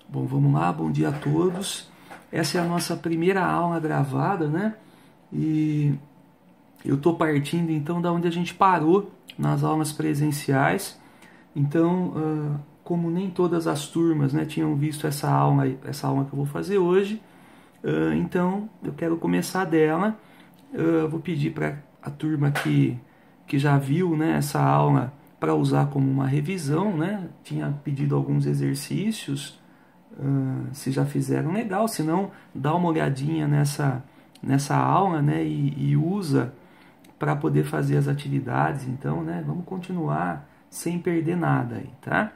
Bom, vamos lá, bom dia a todos. Essa é a nossa primeira aula gravada, né? E eu tô partindo então da onde a gente parou nas aulas presenciais. Então, como nem todas as turmas, né, tinham visto essa aula que eu vou fazer hoje, então eu quero começar dela. Vou pedir para a turma que já viu, né, essa aula para usar como uma revisão, né? Tinha pedido alguns exercícios. Se já fizeram, legal, se não, dá uma olhadinha nessa aula, né, e usa para poder fazer as atividades. Então, né, vamos continuar sem perder nada aí, tá?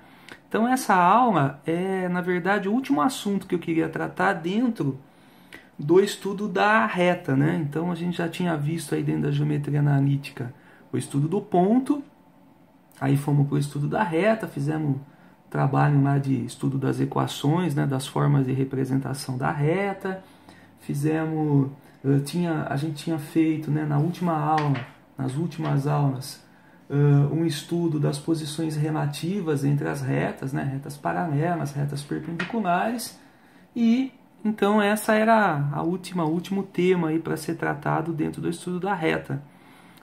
Então essa aula é, na verdade, o último assunto que eu queria tratar dentro do estudo da reta, né? Então a gente já tinha visto aí dentro da geometria analítica o estudo do ponto, aí fomos para o estudo da reta, fizemos trabalho lá de estudo das equações, né, das formas de representação da reta. Fizemos, a gente tinha feito, né, nas últimas aulas, um estudo das posições relativas entre as retas, né, retas paralelas, retas perpendiculares. E então essa era o último tema aí para ser tratado dentro do estudo da reta.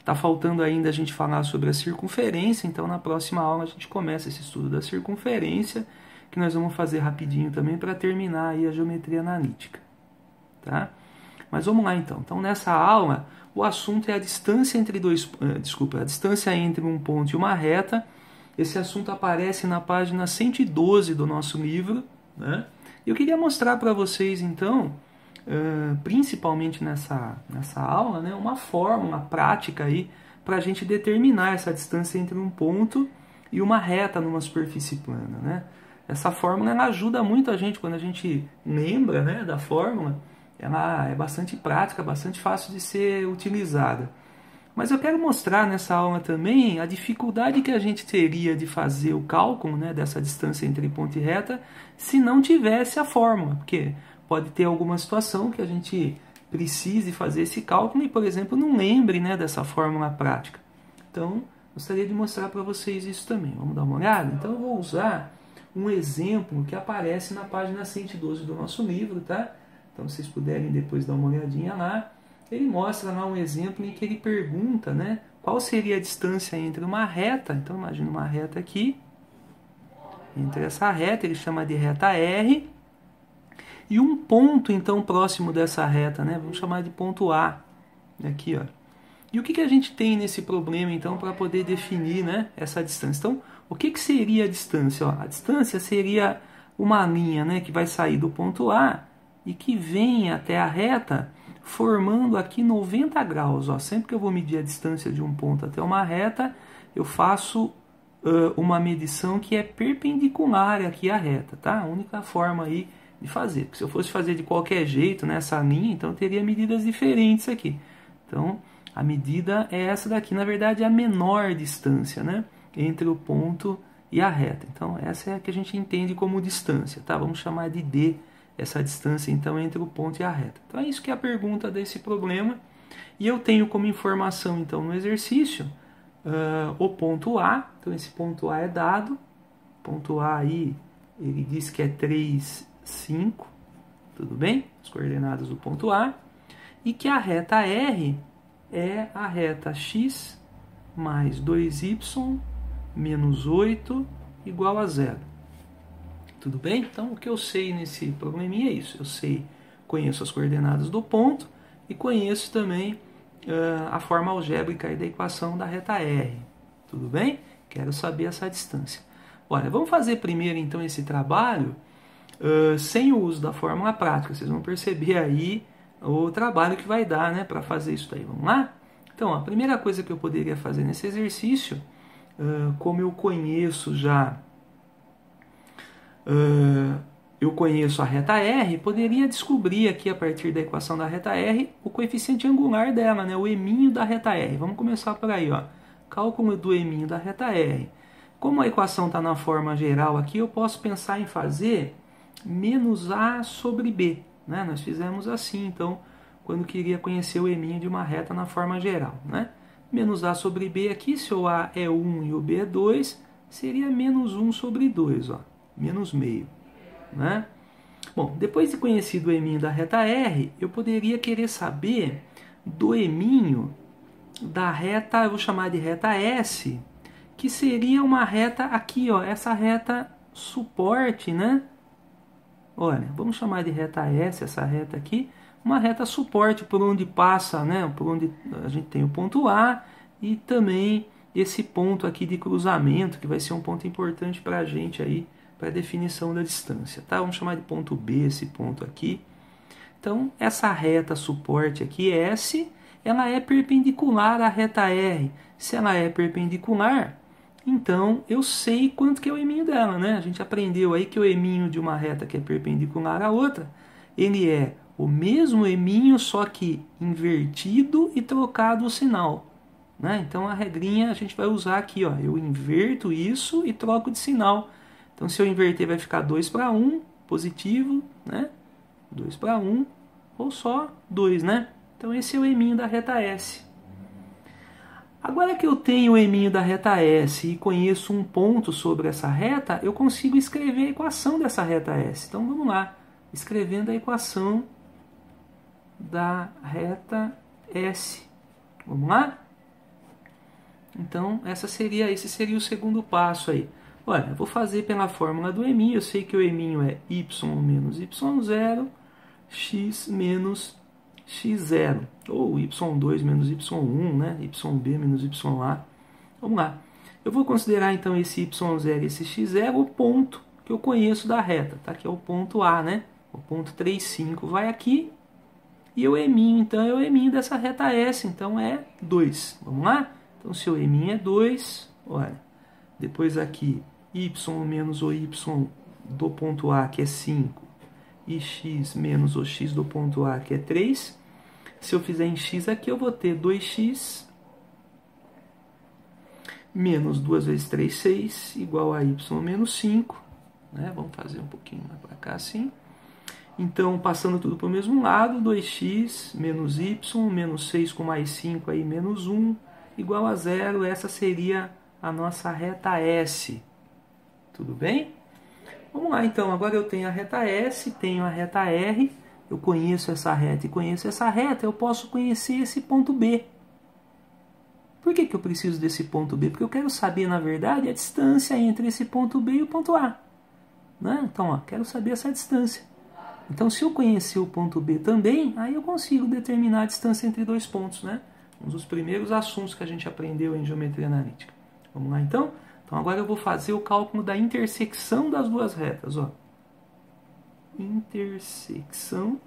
Tá faltando ainda a gente falar sobre a circunferência, então na próxima aula a gente começa esse estudo da circunferência, que nós vamos fazer rapidinho também para terminar aí a geometria analítica, tá? Mas vamos lá então. Então nessa aula o assunto é a distância entre a distância entre um ponto e uma reta. Esse assunto aparece na página 112 do nosso livro, né? Eu queria mostrar para vocês então, principalmente nessa aula, né, uma fórmula prática aí para a gente determinar essa distância entre um ponto e uma reta numa superfície plana, né? Essa fórmula ela ajuda muito a gente quando a gente lembra, né, da fórmula. Ela é bastante prática, bastante fácil de ser utilizada. Mas eu quero mostrar nessa aula também a dificuldade que a gente teria de fazer o cálculo, né, dessa distância entre ponto e reta se não tivesse a fórmula, porque pode ter alguma situação que a gente precise fazer esse cálculo e, por exemplo, não lembre, né, dessa fórmula prática. Então, gostaria de mostrar para vocês isso também. Vamos dar uma olhada? Então, eu vou usar um exemplo que aparece na página 112 do nosso livro, tá? Então, se vocês puderem depois dar uma olhadinha lá, ele mostra lá um exemplo em que ele pergunta, né, qual seria a distância entre uma reta. Então, imagina uma reta aqui. Entre essa reta, ele chama de reta R. E um ponto, então, próximo dessa reta, né? Vamos chamar de ponto A. Aqui, ó. E o que a gente tem nesse problema, então, para poder definir, né, essa distância? Então, o que seria a distância? Ó, a distância seria uma linha, né, que vai sair do ponto A e que vem até a reta, formando aqui 90 graus. Ó. Sempre que eu vou medir a distância de um ponto até uma reta, eu faço uma medição que é perpendicular aqui à reta, tá? A única forma aí de fazer. Porque se eu fosse fazer de qualquer jeito nessa linha, então eu teria medidas diferentes aqui. Então, a medida é essa daqui. Na verdade, é a menor distância, né, entre o ponto e a reta. Então, essa é a que a gente entende como distância, tá? Vamos chamar de D, essa distância, então, entre o ponto e a reta. Então, é isso que é a pergunta desse problema. E eu tenho como informação, então, no exercício, o ponto A. Então, esse ponto A é dado. O ponto A aí, ele diz que é 3, 5. Tudo bem? As coordenadas do ponto A. E que a reta R é a reta x mais 2y menos 8 igual a 0. Tudo bem? Então, o que eu sei nesse probleminha é isso. Eu conheço as coordenadas do ponto e conheço também a forma algébrica aí da equação da reta R. Tudo bem? Quero saber essa distância. Olha, vamos fazer primeiro, então, esse trabalho sem o uso da fórmula prática. Vocês vão perceber aí o trabalho que vai dar, né, para fazer isso daí. Vamos lá? Então, a primeira coisa que eu poderia fazer nesse exercício, como eu conheço já eu conheço a reta R, poderia descobrir aqui a partir da equação da reta R o coeficiente angular dela, né, o eminho da reta R. Vamos começar por aí, ó. Cálculo do eminho da reta R. Como a equação está na forma geral aqui, eu posso pensar em fazer menos A sobre B, né? Nós fizemos assim, então, quando queria conhecer o eminho de uma reta na forma geral, né? Menos A sobre B aqui, se o A é 1 e o B é 2, seria menos 1 sobre 2, ó. Menos meio, né? Bom, depois de conhecido o eminho da reta R, eu poderia querer saber do eminho da reta, eu vou chamar de reta S, que seria uma reta aqui, ó, essa reta suporte, né? Olha, vamos chamar de reta S, essa reta aqui, uma reta suporte por onde passa, né? Por onde a gente tem o ponto A e também esse ponto aqui de cruzamento, que vai ser um ponto importante para a gente aí, para a definição da distância, tá? Vamos chamar de ponto B esse ponto aqui. Então, essa reta suporte aqui, S, ela é perpendicular à reta R. Se ela é perpendicular, então eu sei quanto que é o eminho dela, né? A gente aprendeu aí que o eminho de uma reta que é perpendicular à outra, ele é o mesmo eminho, só que invertido e trocado o sinal, né? Então a regrinha a gente vai usar aqui, ó. Eu inverto isso e troco de sinal. Então se eu inverter vai ficar 2 para 1, positivo, né? 2 para 1, ou só 2, né? Então esse é o eminho da reta S. Agora que eu tenho o eminho da reta S e conheço um ponto sobre essa reta, eu consigo escrever a equação dessa reta S. Então vamos lá, escrevendo a equação da reta S. Vamos lá? Então esse seria o segundo passo aí. Olha, eu vou fazer pela fórmula do eminho. Eu sei que o eminho é y menos y0, x menos x0, ou y2 menos y1, né? yb menos ya. Vamos lá. Eu vou considerar então esse y0 e esse x0 o ponto que eu conheço da reta, tá? Que é o ponto A, né? O ponto 3, 5 vai aqui. E o eminho, então, é o eminho dessa reta S, então é 2. Vamos lá? Então, se o eminho é 2, olha, depois aqui, y menos o y do ponto A, que é 5, e x menos o x do ponto A, que é 3. Se eu fizer em x aqui, eu vou ter 2x menos 2 vezes 3, 6, igual a y menos 5. Né? Vamos fazer um pouquinho mais para cá assim. Então, passando tudo para o mesmo lado, 2x menos y, menos 6 com mais 5, aí, menos 1, igual a 0. Essa seria a nossa reta S. Tudo bem? Vamos lá, então. Agora eu tenho a reta S, tenho a reta R. Eu conheço essa reta e conheço essa reta, eu posso conhecer esse ponto B. Por que eu preciso desse ponto B? Porque eu quero saber, na verdade, a distância entre esse ponto B e o ponto A. Né? Então, ó, quero saber essa distância. Então, se eu conhecer o ponto B também, aí eu consigo determinar a distância entre dois pontos, né? Um dos primeiros assuntos que a gente aprendeu em geometria analítica. Vamos lá, então? Então, agora eu vou fazer o cálculo da intersecção das duas retas, ó. Intersecção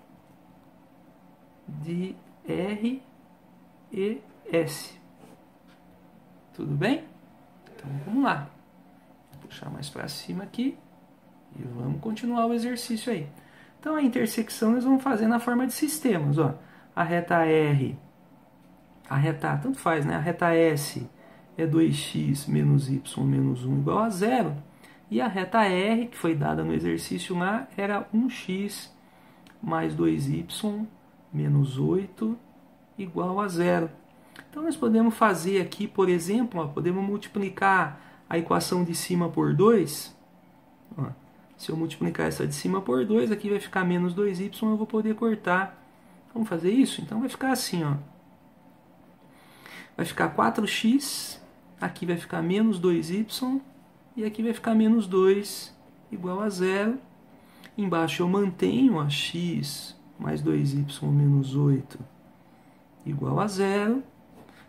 de R e S. Tudo bem? Então, vamos lá. Vou puxar mais para cima aqui e vamos continuar o exercício aí. Então, a intersecção nós vamos fazer na forma de sistemas. Ó. A reta R, tanto faz, né? A reta S é 2x menos y menos 1 igual a 0. E a reta R, que foi dada no exercício lá, era 1x mais 2y menos 8 igual a 0. Então, nós podemos fazer aqui, por exemplo, ó, podemos multiplicar a equação de cima por 2. Ó. Se eu multiplicar essa de cima por 2, aqui vai ficar menos 2y, eu vou poder cortar. Vamos fazer isso? Então vai ficar assim, ó. Vai ficar 4x, aqui vai ficar menos 2y, e aqui vai ficar menos 2 igual a 0. Embaixo eu mantenho a x mais 2y menos 8 igual a 0.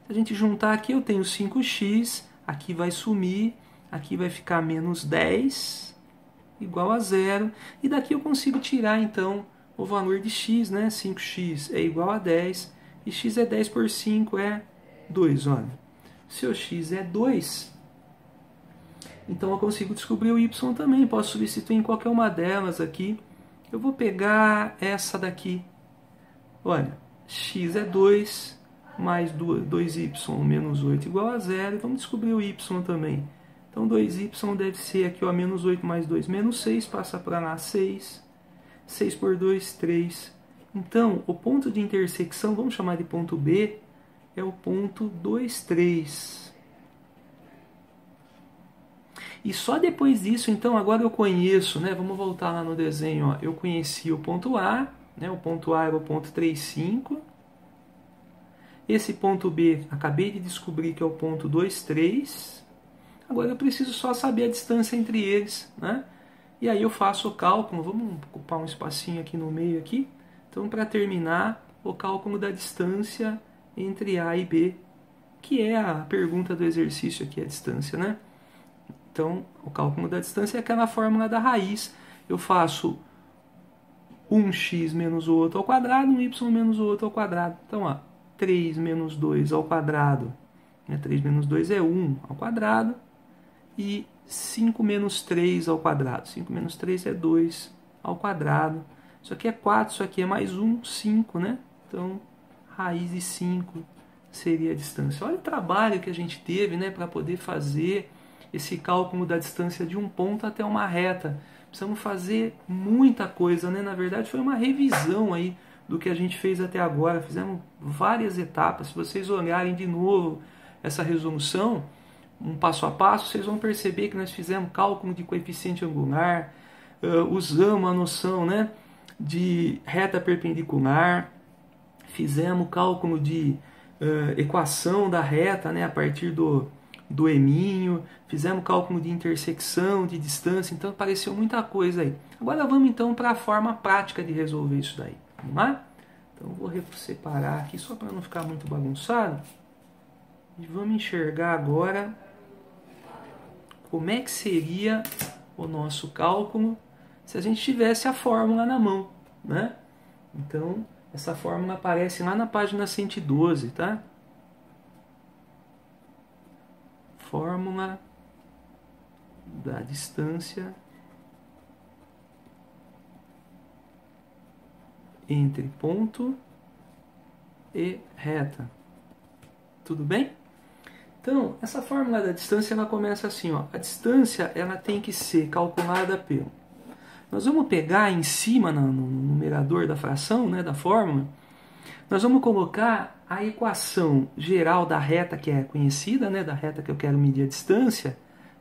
Se a gente juntar aqui, eu tenho 5x, aqui vai sumir, aqui vai ficar menos 10 igual a 0, e daqui eu consigo tirar então o valor de x, né? 5x é igual a 10, e x é 10 por 5 é 2, olha. Se o x é 2, então eu consigo descobrir o y também, posso substituir em qualquer uma delas aqui. Eu vou pegar essa daqui, olha, x é 2, mais 2y menos 8 igual a 0, vamos descobrir o y também. Então, 2y deve ser aqui, ó, menos 8 mais 2, menos 6, passa para lá 6. 6 por 2, 3. Então, o ponto de intersecção, vamos chamar de ponto B, é o ponto 2, 3. E só depois disso, então, agora eu conheço, né? Vamos voltar lá no desenho, ó. Eu conheci o ponto A, né? O ponto A era o ponto 3,5. Esse ponto B, acabei de descobrir que é o ponto 2,3. Agora eu preciso só saber a distância entre eles, né? E aí eu faço o cálculo, vamos ocupar um espacinho aqui no meio aqui. Então, para terminar, o cálculo da distância entre A e B, que é a pergunta do exercício aqui, a distância, né? Então, o cálculo da distância é aquela fórmula da raiz. Eu faço 1x menos o outro ao quadrado, 1y menos o outro ao quadrado. Então, ó, 3 menos 2 ao quadrado, né? 3 menos 2 é 1 ao quadrado, e 5 menos 3 ao quadrado. 5 menos 3 é 2 ao quadrado. Isso aqui é 4, isso aqui é mais 1, 5, né? Então, raiz de 5 seria a distância. Olha o trabalho que a gente teve, né, para poder fazer esse cálculo da distância de um ponto até uma reta. Precisamos fazer muita coisa, né? Na verdade, foi uma revisão aí do que a gente fez até agora. Fizemos várias etapas. Se vocês olharem de novo essa resolução, um passo a passo, vocês vão perceber que nós fizemos cálculo de coeficiente angular, usamos a noção, né, de reta perpendicular, fizemos cálculo de equação da reta, né, a partir do eminho, fizemos cálculo de intersecção, de distância, então apareceu muita coisa aí. Agora vamos então para a forma prática de resolver isso daí. Vamos lá? Então eu vou separar aqui só para não ficar muito bagunçado. E vamos enxergar agora como é que seria o nosso cálculo se a gente tivesse a fórmula na mão, né? Então, essa fórmula aparece lá na página 112, tá? Fórmula da distância entre ponto e reta. Tudo bem? Então, essa fórmula da distância ela começa assim, ó. A distância ela tem que ser calculada pelo... Nós vamos pegar em cima no numerador da fração, né, da fórmula, nós vamos colocar a equação geral da reta que é conhecida, né, da reta que eu quero medir a distância,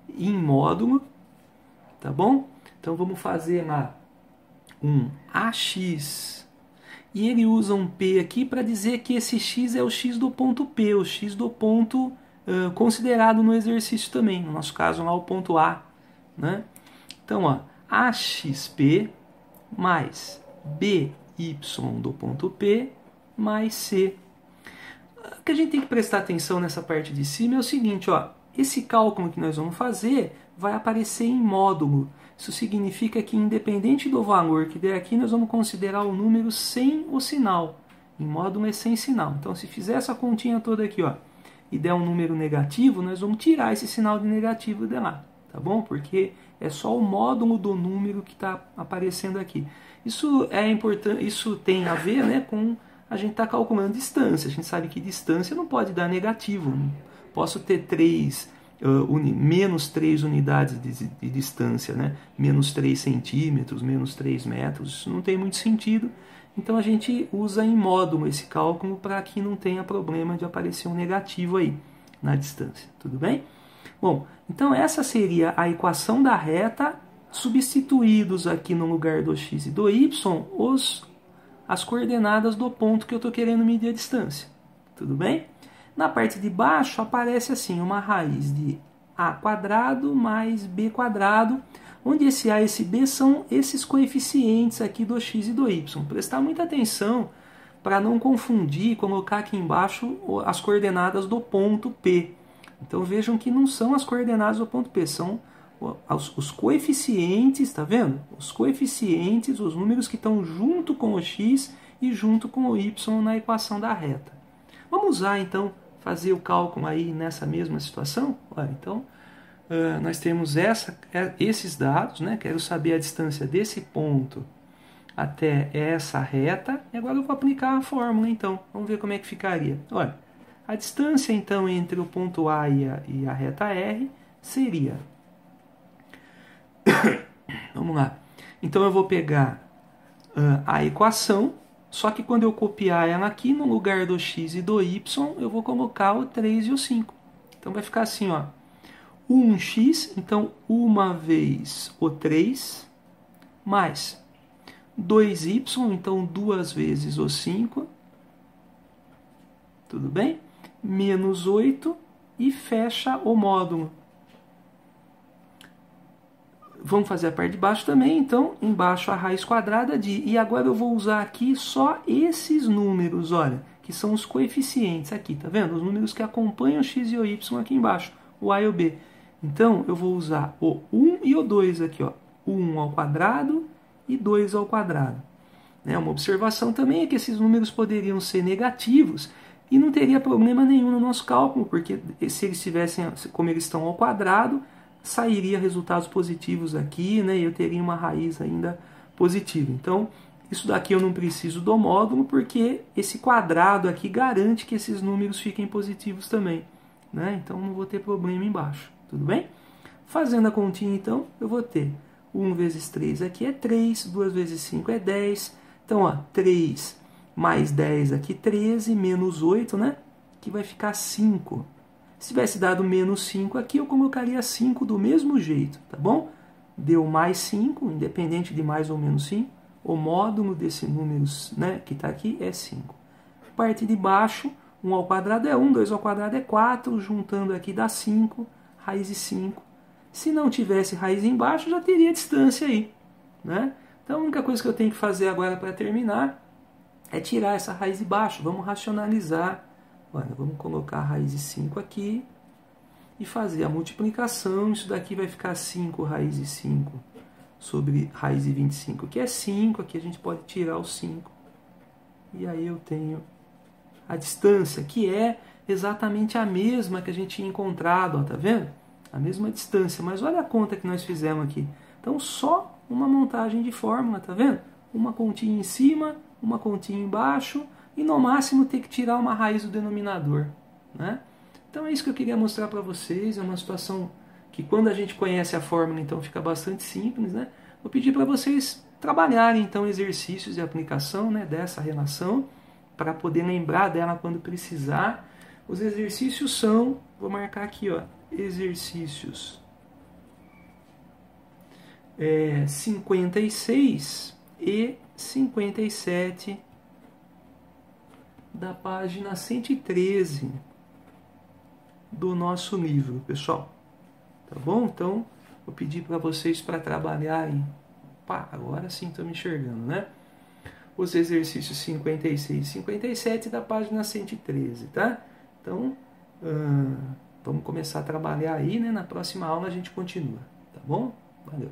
em módulo, tá bom? Então vamos fazer lá um AX, e ele usa um P aqui para dizer que esse X é o X do ponto P, o X do ponto considerado no exercício também, no nosso caso lá o ponto A, né? Então, ó, AXP mais BY do ponto P mais C. O que a gente tem que prestar atenção nessa parte de cima é o seguinte, ó, esse cálculo que nós vamos fazer vai aparecer em módulo. Isso significa que independente do valor que der aqui, nós vamos considerar o número sem o sinal. Em módulo é sem sinal. Então, se fizer essa continha toda aqui, ó, e der um número negativo, nós vamos tirar esse sinal de negativo de lá, tá bom? Porque é só o módulo do número que está aparecendo aqui. Isso é importante, isso tem a ver, né, com a gente estar calculando distância. A gente sabe que distância não pode dar negativo. Não posso ter menos 3 unidades de distância, né? Menos 3 centímetros, menos 3 metros. Isso não tem muito sentido. Então a gente usa em módulo esse cálculo para que não tenha problema de aparecer um negativo aí na distância. Tudo bem? Bom, então essa seria a equação da reta, substituídos aqui no lugar do x e do y, as coordenadas do ponto que eu estou querendo medir a distância. Tudo bem? Na parte de baixo aparece assim, uma raiz de a quadrado mais b quadrado, onde esse a e esse b são esses coeficientes aqui do x e do y. Prestar muita atenção para não confundir e colocar aqui embaixo as coordenadas do ponto P. Então vejam que não são as coordenadas do ponto P, são os coeficientes, tá vendo? Os coeficientes, os números que estão junto com o x e junto com o y na equação da reta. Vamos usar então, fazer o cálculo aí nessa mesma situação? Olha, então, nós temos esses dados, né? Quero saber a distância desse ponto até essa reta, e agora eu vou aplicar a fórmula então. Vamos ver como é que ficaria. Olha, a distância então entre o ponto A e a reta R seria... Vamos lá. Então eu vou pegar a equação, só que quando eu copiar ela aqui, no lugar do x e do y, eu vou colocar o 3 e o 5. Então vai ficar assim, ó. 1x, então 1 vezes o 3, mais 2y, então 2 vezes o 5, tudo bem? Menos 8 e fecha o módulo. Vamos fazer a parte de baixo também, então embaixo a raiz quadrada de... E agora eu vou usar aqui só esses números, olha, que são os coeficientes aqui, tá vendo? Os números que acompanham o x e o y aqui embaixo, o a e o b. Então eu vou usar o 1 e o 2 aqui, ó. 1 ao quadrado e 2 ao quadrado. Uma observação também é que esses números poderiam ser negativos e não teria problema nenhum no nosso cálculo, porque se eles estivessem, como eles estão ao quadrado, sairia resultados positivos aqui, né? E eu teria uma raiz ainda positiva. Então, isso daqui eu não preciso do módulo, porque esse quadrado aqui garante que esses números fiquem positivos também, né? Então, não vou ter problema embaixo, tudo bem? Fazendo a continha, então, eu vou ter 1 vezes 3 aqui é 3, 2 vezes 5 é 10. Então, ó, 3 mais 10 aqui, 13, menos 8, né? Que vai ficar 5. Se tivesse dado menos 5 aqui, eu colocaria 5 do mesmo jeito, tá bom? Deu mais 5, independente de mais ou menos 5. O módulo desse número, né, que está aqui é 5. Parte de baixo, 1 ao quadrado é 1, 2 ao quadrado é 4, juntando aqui dá 5, raiz de 5. Se não tivesse raiz embaixo, já teria distância aí, né? Então a única coisa que eu tenho que fazer agora para terminar é tirar essa raiz de baixo. Vamos racionalizar. Olha, vamos colocar a raiz de 5 aqui e fazer a multiplicação. Isso daqui vai ficar 5 raiz de 5 sobre raiz de 25, que é 5. Aqui a gente pode tirar o 5. E aí eu tenho a distância, que é exatamente a mesma que a gente tinha encontrado, ó, tá vendo? A mesma distância, mas olha a conta que nós fizemos aqui. Então, só uma montagem de fórmula, tá vendo? Uma continha em cima, uma continha embaixo, e no máximo ter que tirar uma raiz do denominador, né? Então é isso que eu queria mostrar para vocês. É uma situação que, quando a gente conhece a fórmula, então fica bastante simples, né? Vou pedir para vocês trabalharem então exercícios de aplicação, né, dessa relação, para poder lembrar dela quando precisar. Os exercícios são, vou marcar aqui, ó, exercícios 56 e 57 da página 113 do nosso livro, pessoal. Tá bom? Então, vou pedir para vocês para trabalharem. Pá, agora sim estou me enxergando, né? Os exercícios 56 e 57 da página 113, tá? Então, vamos começar a trabalhar aí, né? Na próxima aula a gente continua, tá bom? Valeu!